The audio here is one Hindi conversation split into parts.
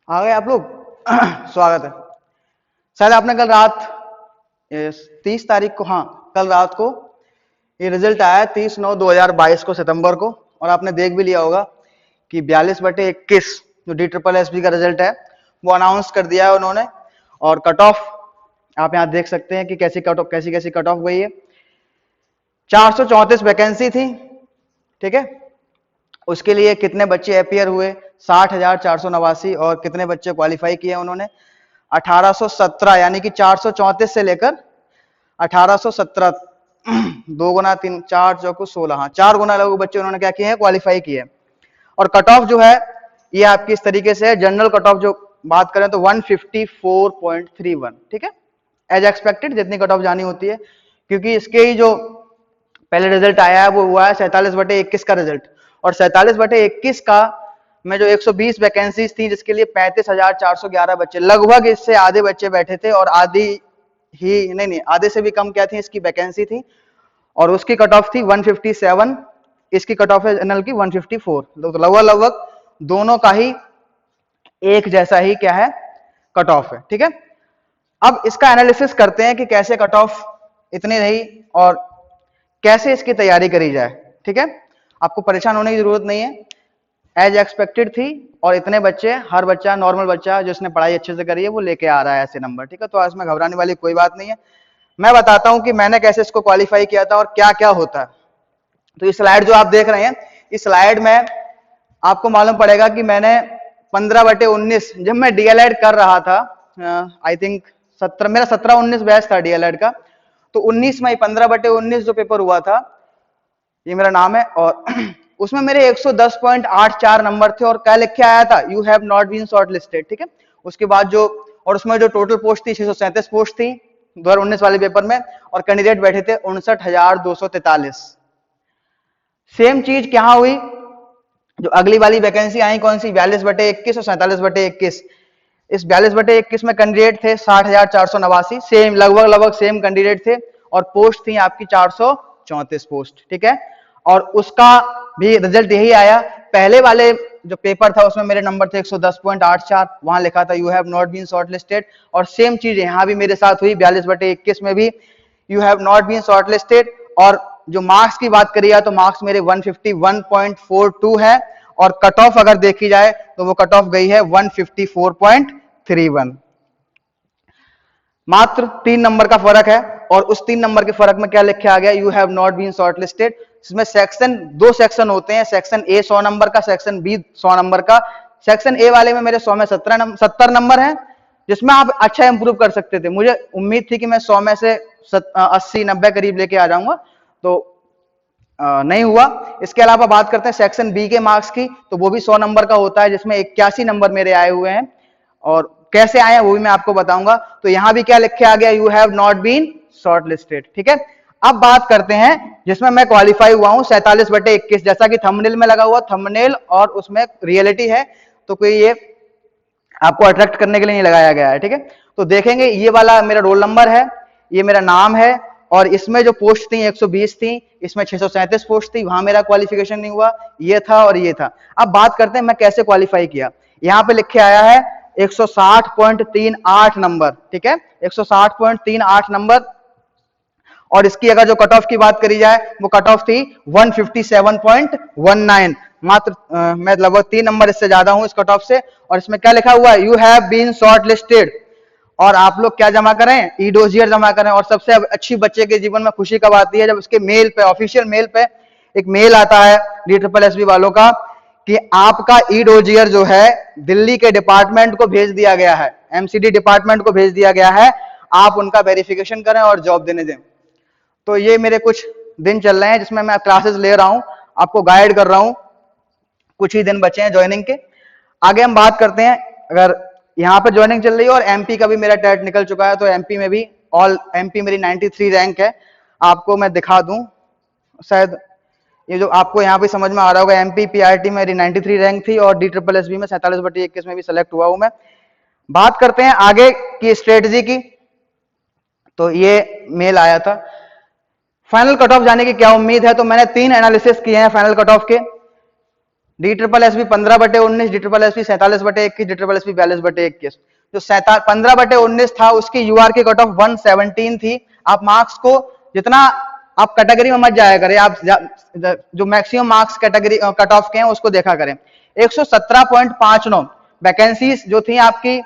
आ गए आप लोग। स्वागत है। शायद आपने कल रात 30 तारीख को, हाँ कल रात को ये रिजल्ट आया 30/9/2022 को, सितंबर को, और आपने देख भी लिया होगा कि 42/21 जो DSSB का रिजल्ट है वो अनाउंस कर दिया है उन्होंने। और कट ऑफ आप यहाँ देख सकते हैं कि कैसी कट ऑफ गई है। 434 वैकेंसी थी, ठीक है। उसके लिए कितने बच्चे अपियर हुए, 60,489, और कितने बच्चे क्वालिफाई किए उन्होंने, 1817, यानी कि 434 से लेकर 1817, 2 गुना 3 4 चौको 16, हाँ 4 गुना लोग बच्चे उन्होंने क्या किए हैं, क्वालिफाई किए। और कट ऑफ जो है ये आपकी इस तरीके से है। जनरल कट ऑफ जो बात करें तो 154.31, ठीक है, एज एक्सपेक्टेड जितनी कट ऑफ जानी होती है, क्योंकि इसके ही जो पहले रिजल्ट आया है वो हुआ है 47/21 का रिजल्ट, और 47/21 का में जो 120 वैकेंसीज थी जिसके लिए 35,411 बच्चे, लगभग इससे आधे बच्चे बैठे थे, और आधी ही नहीं आधे से भी कम क्या थी इसकी वैकेंसी थी, और उसकी कट ऑफ थी 157, इसकी कट ऑफ है जनरल की 154, तो लगभग दोनों का ही एक जैसा ही क्या है, कट ऑफ है, ठीक है। अब इसका एनालिसिस करते हैं कि कैसे कट ऑफ इतनी रही और कैसे इसकी तैयारी करी जाए, ठीक है। आपको परेशान होने की जरूरत नहीं है, एज एक्सपेक्टेड थी, और इतने बच्चे, हर बच्चा नॉर्मल बच्चा जिसने पढ़ाई अच्छे से करी है वो लेके आ रहा है ऐसे नंबर, ठीक है। तो इसमें घबराने वाली कोई बात नहीं है। मैं बताता हूं कि मैंने कैसे इसको क्वालिफाई किया था और क्या क्या होता है। तो ये स्लाइड जो आप देख रहे हैं, इस स्लाइड में आपको मालूम पड़ेगा कि मैंने 15/19 जब मैं डीएलएड कर रहा था, आई थिंक 17, मेरा 17-19 बैच था डीएलएड का, तो 19 में 15/19 जो पेपर हुआ था, ये मेरा नाम है, और उसमें मेरे 110.84 नंबर थे, और क्या लिख के आया था, you have not been shortlisted, ठीक है। उसके बाद जो, और उसमें जो टोटल पोस्ट थी 637 पोस्ट थी 2019 वाले पेपर में, और कैंडिडेट बैठे थे 59,243। सेम चीज क्या हुई, जो अगली वाली वैकेंसी आई कौन सी, 42/21 और 47/21। इस 42/21 में कैंडिडेट थे 60,489, सेम लगभग सेम कैंडिडेट थे, और पोस्ट थी आपकी 434 पोस्ट, ठीक है। और उसका भी रिजल्ट यही आया। पहले वाले जो पेपर था उसमें मेरे नंबर थे 110.84, वहां लिखा था you have not been shortlisted, और सेम चीज यहां भी मेरे साथ हुई, 42/21 में भी you have not been shortlisted. और जो मार्क्स की बात करी है तो मार्क्स मेरे 151.42 है, और कट ऑफ अगर देखी जाए तो वो कट ऑफ गई है 154.31। मात्र 3 नंबर का फर्क है, और उस 3 नंबर के फर्क में क्या लिखा आ गया, you have not been shortlisted. इसमें सेक्शन, 2 सेक्शन होते हैं, सेक्शन ए 100 नंबर का, सेक्शन बी 100 नंबर का। सेक्शन ए वाले में मेरे 100 में 70 नंबर है, जिसमें आप अच्छा इंप्रूव कर सकते थे। मुझे उम्मीद थी कि मैं 100 में से 80-90 करीब लेके आ जाऊंगा, तो नहीं हुआ। इसके अलावा बात करते हैं सेक्शन बी के मार्क्स की, तो वो भी 100 नंबर का होता है, जिसमें 81 नंबर मेरे आए हुए हैं, और कैसे आए हैं वो भी मैं आपको बताऊंगा। तो यहां भी क्या लिखे आ गया, you have not been shortlisted, ठीक है। अब बात करते हैं जिसमें मैं क्वालिफाई हुआ हूं 47/21, जैसा कि थंबनेल में लगा हुआ, थंबनेल और उसमें रियलिटी है, तो कोई ये आपको अट्रैक्ट करने के लिए नहीं लगाया गया है, ठीक है। तो देखेंगे, ये वाला मेरा रोल नंबर है, ये मेरा नाम है, और इसमें जो पोस्ट थी 120 थी, इसमें 637 पोस्ट थी, वहां मेरा क्वालिफिकेशन नहीं हुआ, ये था और ये था। अब बात करते हैं मैं कैसे क्वालिफाई किया। यहां पे लिखे आया है 160.38 नंबर, ठीक है, 160.38 नंबर। और इसकी अगर जो कट ऑफ की बात करी जाए, वो कट ऑफ थी 157.19, मात्र मैं लगभग 3 नंबर इससे ज्यादा हूं इस कट ऑफ से। और इसमें क्या लिखा हुआ है, you have been shortlisted, और आप लोग क्या जमा करें, ई डोजियर जमा करें। और सबसे अच्छी बच्चे के जीवन में खुशी कब आती है, जब उसके मेल पे, ऑफिशियल मेल पे एक मेल आता है DSSB वालों का कि आपका ई डोजियर जो है दिल्ली के डिपार्टमेंट को भेज दिया गया है, MCD डिपार्टमेंट को भेज दिया गया है, आप उनका वेरिफिकेशन करें और जॉब देने दें। तो ये मेरे कुछ दिन चल रहे हैं जिसमें मैं क्लासेस ले रहा हूं, आपको गाइड कर रहा हूं, कुछ ही दिन बचे हैं ज्वाइनिंग के। आगे हम बात करते हैं, अगर यहाँ पे ज्वाइनिंग चल रही है, और MP का भी मेरा टेट निकल चुका है, तो MP में भी ऑल MP मेरी 93 रैंक है। आपको मैं दिखा दूं, शायद ये जो आपको यहाँ पे समझ में आ रहा होगा, MP PRT मेरी 93 रैंक थी, और DSSB में 47/21 में भी सेलेक्ट हुआ हूं मैं। बात करते हैं आगे की स्ट्रेटजी की। तो ये मेल आया था, फाइनल कट ऑफ जाने की क्या उम्मीद है, तो मैंने 3 एनालिसिस किए हैं फाइनल कट ऑफ के। DSSB 15/19, DSSB 47/21, DSSB 42/21। जो 15/19 था उसकी यूआर की कट ऑफ 117 थी। आप मार्क्स को जितना आप कैटेगरी में मत जाया करें, आप जो maximum marks category cut off के हैं उसको देखा करें। 117.59 वैकेंसीज जो थी आपकी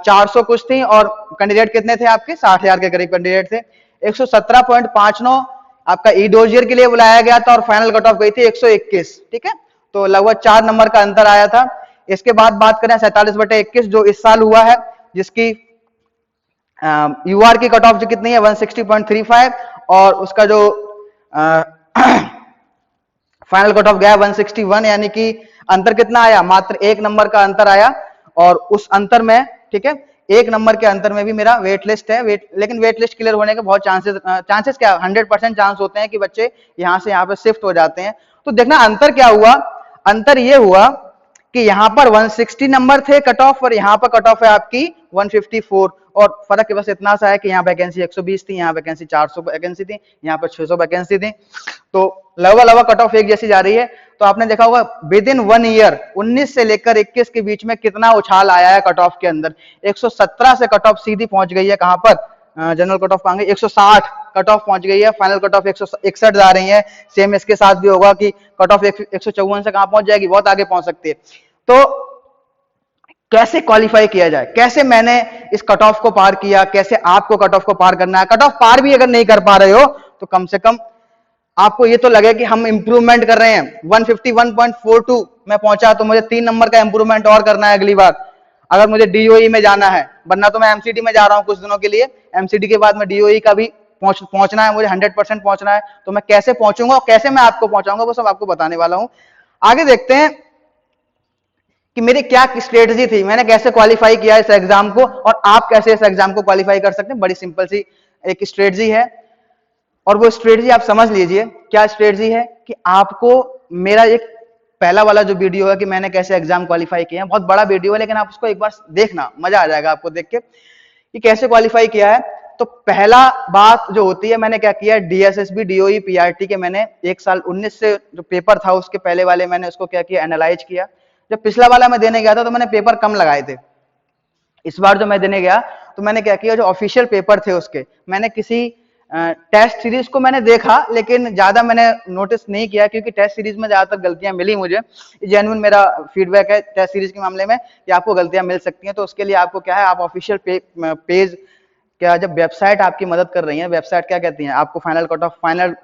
400 कुछ थी और कैंडिडेट कितने थे आपके 60,000 के करीब कैंडिडेट थे। 117.59 आपका ई डोजियर के लिए बुलाया गया था और फाइनल कट ऑफ गई थी 121। ठीक है, तो लगभग 4 नंबर का अंतर आया था। इसके बाद बात करें 47/21 जो इस साल हुआ है, जिसकी यूआर की कट ऑफ जो कितनी है 160.35 और उसका जो फाइनल कट ऑफ गया 161, यानी कि अंतर कितना आया, मात्र 1 नंबर का अंतर आया। और उस अंतर में, ठीक है, 1 नंबर के अंतर में भी मेरा वेट लिस्ट है, लेकिन वेट लिस्ट क्लियर होने के बहुत चांसेस क्या 100% चांस होते हैं कि बच्चे यहां से यहां पर शिफ्ट हो जाते हैं। तो देखना अंतर क्या हुआ, अंतर ये हुआ कि यहां पर 160 नंबर थे कट ऑफ और यहां पर कट ऑफ है आपकी 154 और फर्क बस इतना सा है कि यहाँ वैकेंसी 120 थी, यहाँ वैकेंसी 400 वैकेंसी थी, यहाँ पर 600 वैकेंसी थी। तो लगभग कट ऑफ एक जैसी जा रही है। तो आपने देखा होगा विद इन 1 ईयर 19 से लेकर 21 के बीच में कितना उछाल आया है कट ऑफ के अंदर। 117 से कट ऑफ सीधी पहुंच गई है कहां पर, जनरल कट ऑफ कहां गई 160 कट ऑफ पहुंच गई है, फाइनल कट ऑफ 161 जा रही है। सेम इसके साथ भी होगा कि कट ऑफ 154 से कहां पहुंच जाएगी, बहुत आगे पहुंच सकती है। तो कैसे क्वालिफाई किया जाए, कैसे मैंने इस कट ऑफ को पार किया, कैसे आपको कट ऑफ को पार करना है। कट ऑफ पार भी अगर नहीं कर पा रहे हो तो कम से कम आपको ये तो लगे कि हम इंप्रूवमेंट कर रहे हैं। 151.42 में पहुंचा तो मुझे 3 नंबर का इंप्रूवमेंट और करना है अगली बार, अगर मुझे डीओई में जाना है। वरना तो मैं एमसीडी में जा रहा हूं कुछ दिनों के लिए, एमसीडी के बाद में डीओई का भी पहुंचना है मुझे, 100% पहुंचना है। तो मैं कैसे पहुंचूंगा और कैसे मैं आपको पहुंचाऊंगा वो सब आपको बताने वाला हूं। आगे देखते हैं कि मेरी क्या स्ट्रेटजी थी, मैंने कैसे क्वालिफाई किया इस एग्जाम को और आप कैसे इस एग्जाम को क्वालिफाई कर सकते हैं। बड़ी सिंपल सी एक स्ट्रेटजी है और वो स्ट्रेटजी आप समझ लीजिए। क्या स्ट्रेटजी है कि आपको मेरा एक पहला वाला जो वीडियो है कि मैंने कैसे एग्जाम क्वालिफाई किया है, बहुत बड़ा वीडियो है लेकिन आप उसको एक बार देखना, मजा आ जाएगा आपको देख के कि कैसे क्वालिफाई किया है। तो पहला बात जो होती है, मैंने क्या किया, डीएसएसबी डीओई पीआरटी के मैंने 1 साल 19 से जो पेपर था उसके पहले वाले मैंने उसको क्या किया, एनालाइज किया। जब पिछला वाला मैं देने गया था तो मैंने पेपर कम लगाए थे। इस बार जो मैं देने गया तो मैंने क्या किया, जो ऑफिशियल पेपर थे उसके मैंने किसी टेस्ट सीरीज को मैंने देखा लेकिन ज्यादा मैंने नोटिस नहीं किया, क्योंकि टेस्ट सीरीज में ज्यादातर गलतियां मिली मुझे। जेन्युइन मेरा फीडबैक है टेस्ट सीरीज के मामले में कि आपको गलतियां मिल सकती हैं। तो उसके लिए आपको क्या है, आप ऑफिशियल पेज क्या, जब वेबसाइट आपकी मदद कर रही है, वेबसाइट क्या कहती है, आपको फाइनल कट ऑफ, फाइनल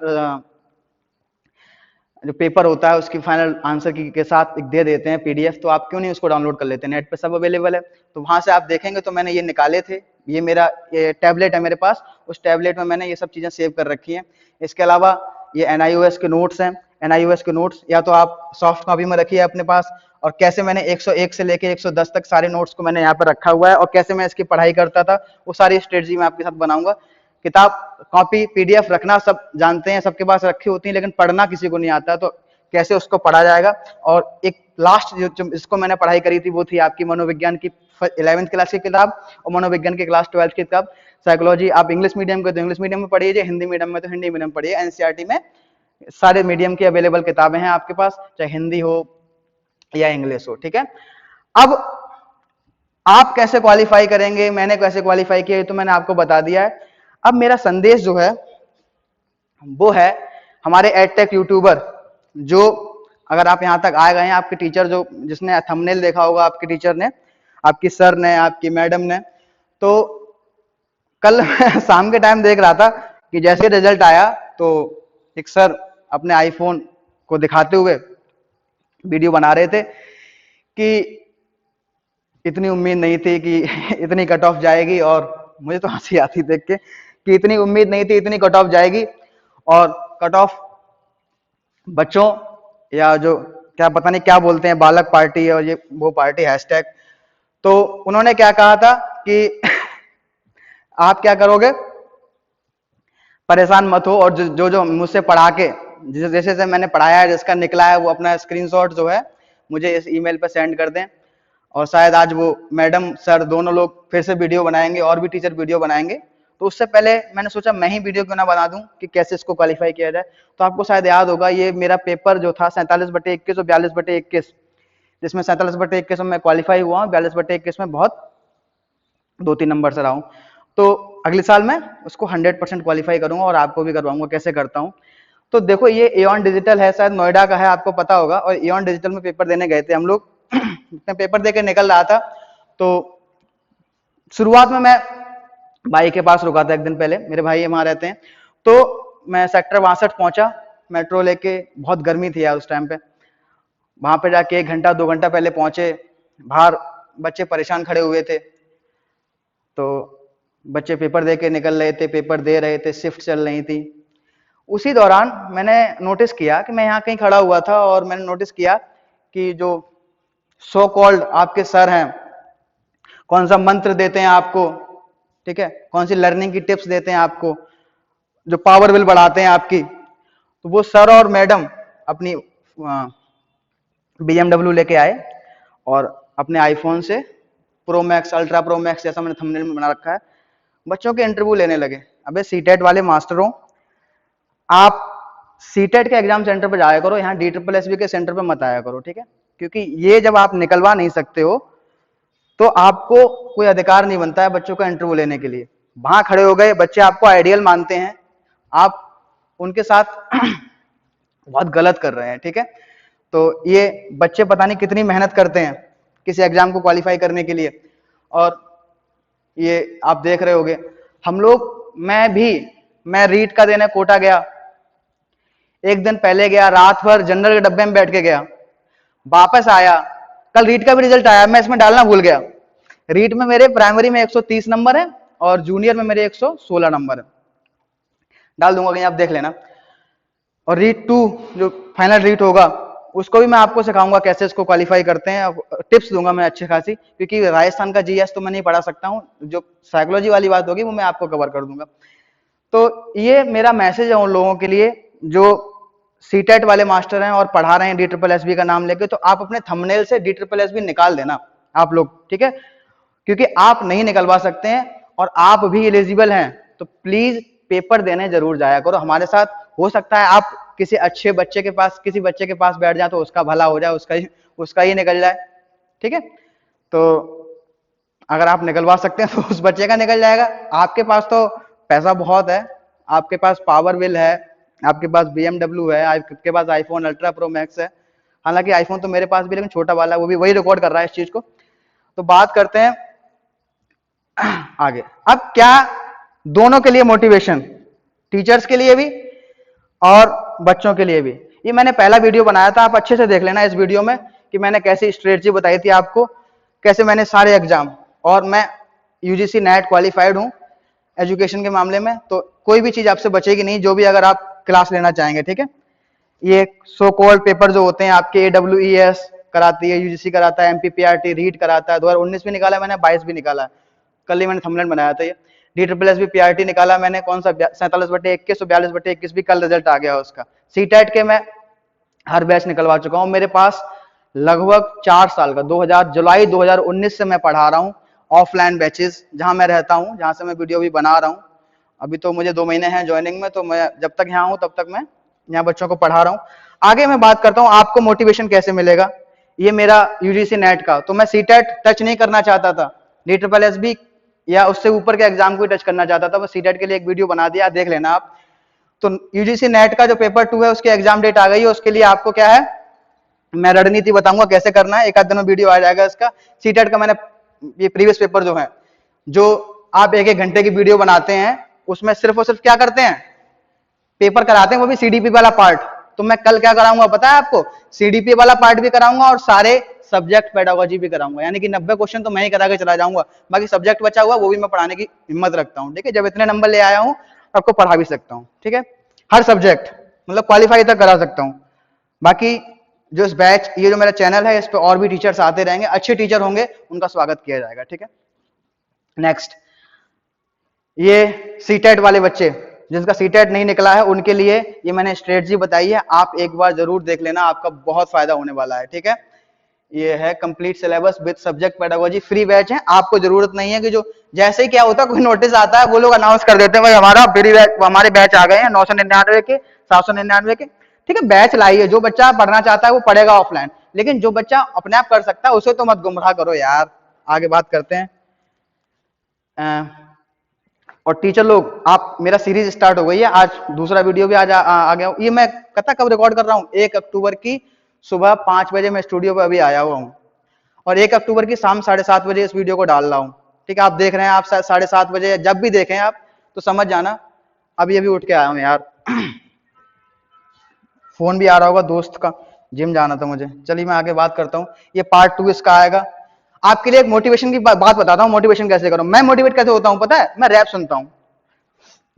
जो पेपर होता है उसकी फाइनल आंसर की के साथ एक दे देते हैं पीडीएफ, तो आप क्यों नहीं उसको डाउनलोड कर लेते हैं, नेट पे सब अवेलेबल है। तो वहां से आप देखेंगे तो मैंने ये निकाले थे, ये मेरा ये टैबलेट है मेरे पास, उस टैबलेट में मैंने ये सब चीजें सेव कर रखी हैं। इसके अलावा ये एनआईओएस के नोट्स हैं, एनआईओएस के नोट्स या तो आप सॉफ्ट कॉपी में रखिए अपने पास, और कैसे मैंने 101 से लेके 110 तक सारे नोट्स को मैंने यहाँ पर रखा हुआ है और कैसे मैं इसकी पढ़ाई करता था वो सारी स्ट्रेटजी मैं आपके साथ बनाऊंगा। किताब कॉपी पीडीएफ रखना सब जानते हैं, सबके पास रखी होती है, लेकिन पढ़ना किसी को नहीं आता, तो कैसे उसको पढ़ा जाएगा। और एक लास्ट जो इसको मैंने पढ़ाई करी थी वो थी आपकी मनोविज्ञान की 11th क्लास की किताब और मनोविज्ञान की क्लास 12th की किताब। साइकोलॉजी आप इंग्लिश मीडियम के तो इंग्लिश मीडियम में पढ़िए, हिंदी मीडियम में तो हिंदी मीडियम में पढ़िए। एनसीईआरटी में सारे मीडियम की अवेलेबल किताबें हैं आपके पास, चाहे हिंदी हो या इंग्लिश हो, ठीक है। अब आप कैसे क्वालिफाई करेंगे, मैंने कैसे क्वालिफाई किया तो मैंने आपको बता दिया है। अब मेरा संदेश जो है वो है हमारे एडटेक यूट्यूबर, जो अगर आप यहां तक आए गए हैं, आपके टीचर जो जिसने थंबनेल देखा होगा, आपके टीचर ने, आपकी सर ने, आपकी मैडम ने, तो कल मैं शाम के टाइम देख रहा था कि जैसे रिजल्ट आया तो एक सर अपने आईफोन को दिखाते हुए वीडियो बना रहे थे कि इतनी उम्मीद नहीं थी कि इतनी कट ऑफ जाएगी, और मुझे तो हंसी आती देख के कि इतनी उम्मीद नहीं थी इतनी कट ऑफ जाएगी। और कट ऑफ बच्चों या जो क्या पता नहीं क्या बोलते हैं, बालक पार्टी और ये वो पार्टी हैशटैग, तो उन्होंने क्या कहा था कि आप क्या करोगे, परेशान मत हो, और जो जो मुझसे पढ़ा के जैसे जैसे मैंने पढ़ाया है, जिसका निकला है वो अपना स्क्रीनशॉट जो है मुझे इस ईमेल पे सेंड कर दें। और शायद आज वो मैडम सर दोनों लोग फिर से वीडियो बनाएंगे और भी टीचर वीडियो बनाएंगे, तो उससे पहले मैंने सोचा मैं ही वीडियो क्यों ना बना दूं कि कैसे इसको क्वालिफाई किया जाए। तो आपको शायद याद होगा, ये मेरा पेपर जो था 47/21 और 42/21, जिसमें 47/21 में मैं क्वालिफाई हुआ हूँ, 42/21 में बहुत 2-3 नंबर से रहा हूँ। तो अगले साल मैं उसको 100% क्वालिफाई करूंगा और आपको भी करवाऊंगा। कैसे करता हूँ, तो देखो ये एऑन डिजिटल है, शायद नोएडा का है, आपको पता होगा। और एऑन डिजिटल में पेपर देने गए थे हम लोग। मैं पेपर देके निकल रहा था, तो शुरुआत में मैं भाई के पास रुका था एक दिन पहले, मेरे भाई वहां रहते हैं। तो मैं सेक्टर 62 पहुंचा मेट्रो लेके, बहुत गर्मी थी यार उस टाइम पे। वहां पे जाके 1 घंटा 2 घंटा पहले पहुंचे, बाहर बच्चे परेशान खड़े हुए थे। तो बच्चे पेपर दे के निकल रहे थे, पेपर दे रहे थे, शिफ्ट चल रही थी। उसी दौरान मैंने नोटिस किया कि मैं यहाँ कहीं खड़ा हुआ था और मैंने नोटिस किया कि जो सो कॉल्ड आपके सर हैं, कौन सा मंत्र देते हैं आपको, ठीक है, कौन सी लर्निंग की टिप्स देते हैं आपको, जो पावर बिल बढ़ाते हैं आपकी, तो वो सर और मैडम अपनी BMW लेके आए और अपने आईफोन से pro max, ultra pro max, जैसा मैंने थंबनेल में बना रखा है, बच्चों के इंटरव्यू लेने लगे। अबे सीटेट वाले मास्टरों, आप सीटेट के एग्जाम सेंटर पर जाया करो, यहाँ DSSB के सेंटर पर मत आया करो, ठीक है। क्योंकि ये जब आप निकलवा नहीं सकते हो तो आपको कोई अधिकार नहीं बनता है बच्चों का इंटरव्यू लेने के लिए। वहां खड़े हो गए, बच्चे आपको आइडियल मानते हैं, आप उनके साथ बहुत गलत कर रहे हैं, ठीक है। तो ये बच्चे पता नहीं कितनी मेहनत करते हैं किसी एग्जाम को क्वालिफाई करने के लिए, और ये आप देख रहे होगे। हम लोग, मैं रीट का देने कोटा गया, एक दिन पहले गया, रात भर जनरल के डब्बे में बैठ के गया, वापस आया, कल रीट का भी रिजल्ट आया, मैं इसमें डालना भूल गया। रीट में मेरे प्राइमरी में 130 नंबर है और जूनियर में मेरे 116 नंबर है, डाल दूंगा कहीं, आप देख लेना। और रीट 2 जो फाइनल रीट होगा उसको भी मैं आपको सिखाऊंगा कैसे इसको क्वालिफाई करते हैं, टिप्स दूंगा मैं अच्छी खासी, क्योंकि राजस्थान का जीएस तो मैं नहीं पढ़ा सकता हूँ, जो साइकोलॉजी वाली बात होगी वो मैं आपको कवर कर दूंगा। तो ये मेरा मैसेज है उन लोगों के लिए जो सीटेट वाले मास्टर हैं और पढ़ा रहे हैं DSSB का नाम लेके। तो आप अपने थंबनेल से DSSB निकाल देना आप लोग, ठीक है, क्योंकि आप नहीं निकलवा सकते हैं और आप भी एलिजिबल हैं। तो प्लीज पेपर देने जरूर जाया करो हमारे साथ। हो सकता है आप किसी अच्छे बच्चे के पास, किसी बच्चे के पास बैठ जाए तो उसका भला हो जाए, उसका ही निकल जाए, ठीक है। तो अगर आप निकलवा सकते हैं तो उस बच्चे का निकल जाएगा। आपके पास तो पैसा बहुत है, आपके पास पावर बिल है, आपके पास BMW है, आपके पास आईफोन अल्ट्रा प्रो मैक्स है। हालांकि आईफोन तो मेरे पास भी, लेकिन छोटा वाला है, वो भी वही रिकॉर्ड कर रहा है इस चीज को। तो बात करते हैं आगे। अब क्या दोनों के लिए मोटिवेशन, टीचर्स के लिए भी और बच्चों के लिए भी। ये मैंने पहला वीडियो बनाया था, आप अच्छे से देख लेना इस वीडियो में कि मैंने कैसी स्ट्रेटजी बताई थी आपको, कैसे मैंने सारे एग्जाम, और मैं UGC नेट क्वालिफाइड हूं एजुकेशन के मामले में, तो कोई भी चीज आपसे बचेगी नहीं जो भी अगर आप क्लास लेना चाहेंगे, ठीक है। ये सो कॉल्ड पेपर जो होते हैं आपके, AWES कराती है, UGC कराता है, MPPRT रीड कराता है, 2019 भी निकाला मैंने, 22 भी निकाला, कल ही मैंने थंबनेल बनाया था ये। DSSB PRT निकाला मैंने, कौन सा 47/21 और 42/21 भी कल रिजल्ट आ गया उसका। सीटेट के मैं हर बैच निकलवा चुका हूं। मेरे पास लगभग 4 साल का जुलाई 2019 से मैं पढ़ा रहा हूँ ऑफलाइन बैचेस, जहां मैं रहता हूं, जहां से मैं वीडियो भी बना रहा हूं। अभी तो मुझे 2 महीने हैं ज्वाइनिंग में, तो मैं जब तक यहाँ हूं तब तक मैं यहाँ बच्चों को पढ़ा रहा हूँ। आगे मैं बात करता हूँ आपको मोटिवेशन कैसे मिलेगा। ये मेरा UGC नेट का, तो मैं सीटेट टच नहीं करना चाहता था, DSSB या उससे ऊपर के एग्जाम को टच करना चाहता था, बस सीटेट के लिए एक वीडियो बना दिया, देख लेना आप। तो UGC नेट का जो पेपर 2 है उसकी एग्जाम डेट आ गई है, उसके लिए आपको क्या है, मैं रणनीति बताऊंगा कैसे करना है, एक आध दिन में वीडियो आ जाएगा इसका। सीटेट का मैंने ये प्रीवियस पेपर जो है, जो आप 1-1 घंटे की वीडियो बनाते हैं, उसमें सिर्फ और सिर्फ क्या करते हैं, पेपर कराते हैं, वो भी CDP वाला पार्ट। तो मैं कल क्या कराऊंगा पता है आपको, CDP वाला पार्ट भी कराऊंगा और सारे सब्जेक्ट पेडागोजी भी कराऊंगा, यानी कि 90 क्वेश्चन तो मैं ही करा के चला जाऊंगा, बाकी सब्जेक्ट बचा हुआ वो भी मैं पढ़ाने की हिम्मत रखता हूँ, ठीक है। जब इतने नंबर ले आया हूँ आपको पढ़ा भी सकता हूँ, ठीक है, हर सब्जेक्ट, मतलब क्वालिफाई तक करा सकता हूँ। बाकी जो इस बैच, ये जो मेरा चैनल है, इस पे और भी टीचर्स आते रहेंगे, अच्छे टीचर होंगे, उनका स्वागत किया जाएगा, ठीक है। नेक्स्ट, ये सीटेट वाले बच्चे जिनका सीटेट नहीं निकला है, उनके लिए ये मैंने स्ट्रेटजी बताई है, आप एक बार जरूर देख लेना, आपका बहुत फायदा होने वाला है, ठीक है। ये है complete syllabus with subject pedagogy, free batch है। आपको जरूरत नहीं है कि जो जैसे ही क्या होता है कोई नोटिस आता है वो लोग अनाउंस कर देते हैं भाई हमारा फ्री बैच, हमारे बैच आ गए हैं 999 के 799 के। ठीक है, बैच लाइए, जो बच्चा पढ़ना चाहता है वो पढ़ेगा ऑफलाइन, लेकिन जो बच्चा अपने आप कर सकता है उसे तो मत गुमराह करो यार। आगे बात करते हैं। और टीचर लोग, आप, मेरा सीरीज स्टार्ट हो गई है, आज दूसरा वीडियो भी आज आ गया। ये मैं पता कब रिकॉर्ड कर रहा हूँ, 1 अक्टूबर की सुबह 5 बजे मैं स्टूडियो पे अभी आया हुआ हूँ, और 1 अक्टूबर की शाम 7:30 बजे इस वीडियो को डाल रहा हूँ। ठीक है, आप देख रहे हैं, आप 7:30 बजे जब भी देखें आप तो समझ जाना अभी अभी उठ के आया हूँ यार। फोन भी आ रहा होगा दोस्त का, जिम जाना था मुझे। चलिए मैं आगे बात करता हूँ, ये पार्ट 2 इसका आएगा। आपके लिए एक मोटिवेशन की बात बताता हूँ, मोटिवेशन कैसे करूँ। मैं मोटिवेट कैसे होता हूँ पता है, मैं रैप सुनता हूँ,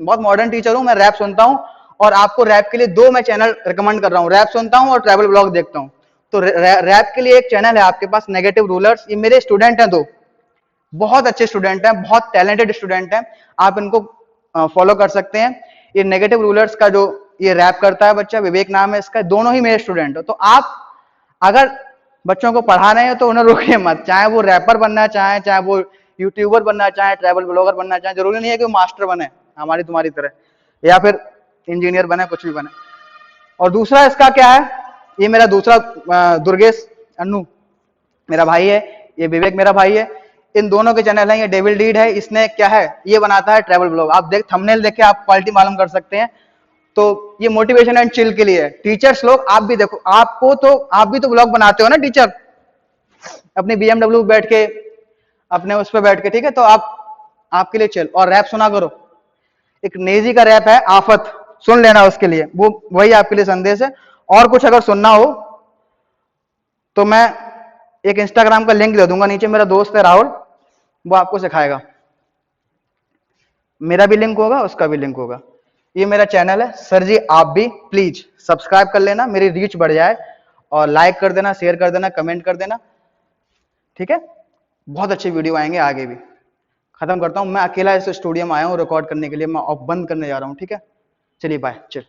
बहुत मॉडर्न टीचर हूँ, मैं रैप सुनता हूँ। और आपको रैप के लिए 2 मैं चैनल रिकमेंड कर रहा हूँ, रैप सुनता हूँ और ट्रैवल ब्लॉग देखता हूँ। तो रैप के लिए एक चैनल है आपके पास, नेगेटिव रूलर्स, ये मेरे स्टूडेंट हैं, 2 बहुत अच्छे स्टूडेंट हैं, बहुत टैलेंटेड स्टूडेंट हैं, आप इनको फॉलो कर सकते हैं। ये नेगेटिव रूलर्स का जो ये रैप करता है बच्चा, विवेक नाम है इसका, दोनों ही मेरे स्टूडेंट हो। तो आप अगर बच्चों को पढ़ा रहे हैं तो उन्हें रोकिए मत, चाहे वो रैपर बनना चाहे, चाहे वो यूट्यूबर बनना चाहे, ट्रैवल ब्लॉगर बनना चाहे, जरूरी नहीं है कि वो मास्टर बने हमारी तुम्हारी तरह, या फिर इंजीनियर बने, कुछ भी बने। और दूसरा इसका क्या है, ये मेरा दूसरा दुर्गेश अन्नू मेरा भाई है, ये विवेक मेरा भाई है, इन दोनों के चैनल है। ये डेविल डीड है, इसने क्या है, ये बनाता है ट्रैवल ब्लॉग। आप देख थंबनेल देख के आप क्वालिटी मालूम कर सकते हैं। तो ये मोटिवेशन एंड चिल के लिए है। टीचर्स लोग आप भी देखो, आपको तो आप भी तो ब्लॉग बनाते हो ना टीचर, अपनी BMW बैठ के, अपने उस पर बैठ के, ठीक है, तो आप आपके लिए चिल। और रैप सुना करो, एक नेजी का रैप है आफत, सुन लेना उसके लिए, वो वही आपके लिए संदेश है। और कुछ अगर सुनना हो तो मैं एक इंस्टाग्राम का लिंक दे दूंगा नीचे, मेरा दोस्त है राहुल, वो आपको सिखाएगा, मेरा भी लिंक होगा उसका भी लिंक होगा। ये मेरा चैनल है सर जी, आप भी प्लीज सब्सक्राइब कर लेना, मेरी रीच बढ़ जाए, और लाइक कर देना, शेयर कर देना, कमेंट कर देना। ठीक है, बहुत अच्छे वीडियो आएंगे आगे भी। खत्म करता हूं, मैं अकेला इस स्टूडियो में आया हूं रिकॉर्ड करने के लिए, मैं अब बंद करने जा रहा हूं। ठीक है, चलिए बाय, चल।